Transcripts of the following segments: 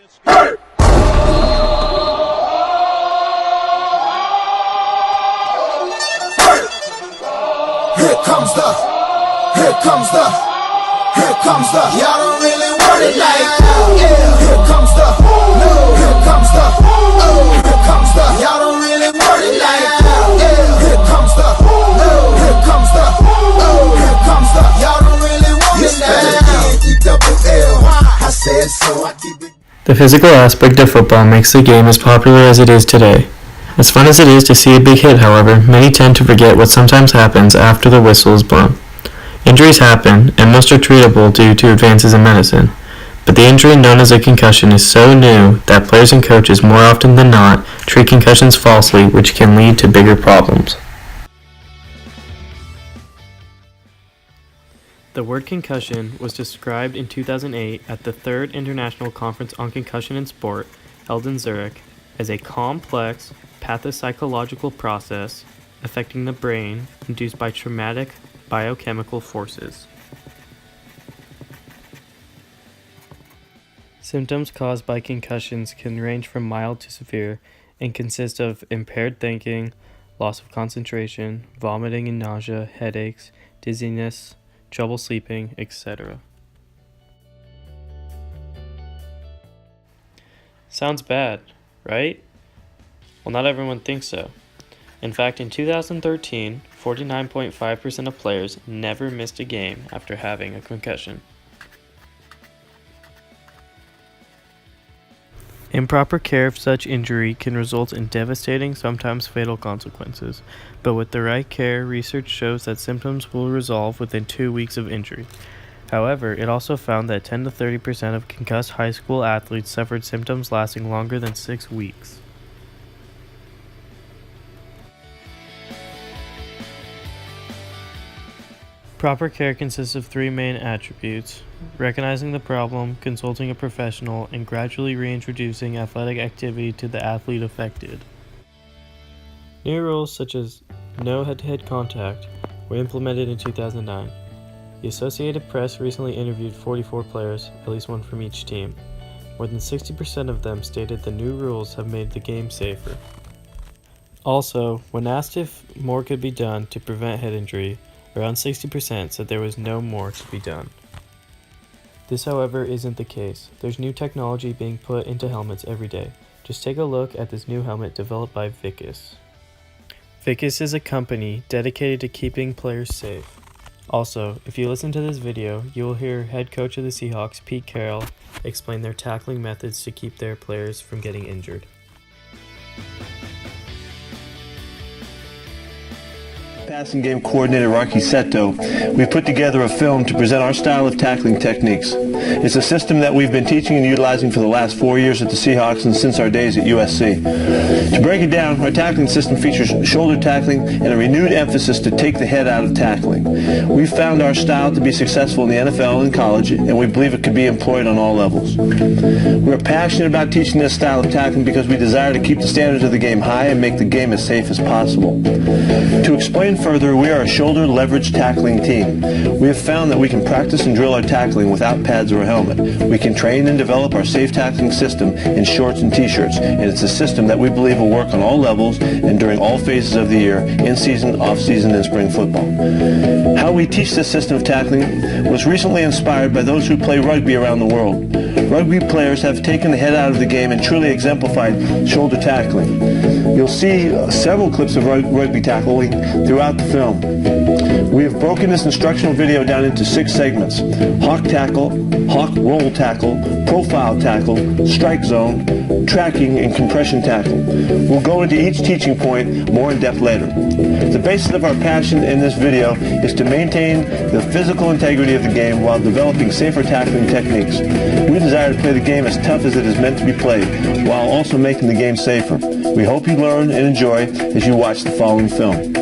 Here comes the, y'all don't really want it like that. Yeah. Here comes the, no. Here comes the, oh. Here comes the, y'all don't really want it like that. Yeah. Here comes the, no. Here comes the, oh. Here comes the, y'all don't really want it like that. E-double-L, I said so, I keep it. The physical aspect of football makes the game as popular as it is today. As fun as it is to see a big hit, however, many tend to forget what sometimes happens after the whistle is blown. Injuries happen, and most are treatable due to advances in medicine. But the injury known as a concussion is so new that players and coaches more often than not treat concussions falsely, which can lead to bigger problems. The word concussion was described in 2008 at the Third International Conference on Concussion in Sport, held in Zurich, as a complex pathopsychological process affecting the brain induced by traumatic biochemical forces. Symptoms caused by concussions can range from mild to severe and consist of impaired thinking, loss of concentration, vomiting and nausea, headaches, dizziness, trouble sleeping, etc. Sounds bad, right? Well, not everyone thinks so. In fact, in 2013, 49.5% of players never missed a game after having a concussion. Improper care of such injury can result in devastating, sometimes fatal consequences, but with the right care, research shows that symptoms will resolve within 2 weeks of injury. However, it also found that 10 to 30% of concussed high school athletes suffered symptoms lasting longer than 6 weeks. Proper care consists of 3 main attributes: recognizing the problem, consulting a professional, and gradually reintroducing athletic activity to the athlete affected. New rules such as no head-to-head contact were implemented in 2009. The Associated Press recently interviewed 44 players, at least one from each team. More than 60% of them stated the new rules have made the game safer. Also, when asked if more could be done to prevent head injury, around 60% said there was no more to be done. This, however, isn't the case. There's new technology being put into helmets every day. Just take a look at this new helmet developed by Vicus. Vicus is a company dedicated to keeping players safe. Also, if you listen to this video, you will hear head coach of the Seahawks, Pete Carroll, explain their tackling methods to keep their players from getting injured. Passing game coordinator Rocky Seto, we've put together a film to present our style of tackling techniques. It's a system that we've been teaching and utilizing for the last 4 years at the Seahawks and since our days at USC. To break it down, our tackling system features shoulder tackling and a renewed emphasis to take the head out of tackling. We've found our style to be successful in the NFL and college, and we believe it could be employed on all levels. We're passionate about teaching this style of tackling because we desire to keep the standards of the game high and make the game as safe as possible. To explain further, we are a shoulder leverage tackling team. We have found that we can practice and drill our tackling without pads or a helmet. We can train and develop our safe tackling system in shorts and t-shirts, and it's a system that we believe will work on all levels and during all phases of the year, in season, off season, and spring football. How we teach this system of tackling was recently inspired by those who play rugby around the world. Rugby players have taken the head out of the game and truly exemplified shoulder tackling. You'll see several clips of rugby tackling throughout the film. We have broken this instructional video down into 6 segments: hawk tackle, hawk roll tackle, profile tackle, strike zone, tracking, and compression tackle. We'll go into each teaching point more in depth later. The basis of our passion in this video is to maintain the physical integrity of the game while developing safer tackling techniques. We desire to play the game as tough as it is meant to be played, while also making the game safer. We hope you learn and enjoy as you watch the following film.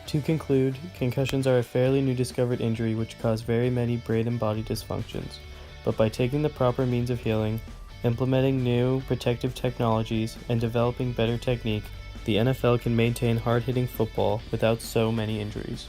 To conclude, concussions are a fairly new discovered injury which cause very many brain and body dysfunctions. But by taking the proper means of healing, implementing new protective technologies, and developing better technique, the NFL can maintain hard-hitting football without so many injuries.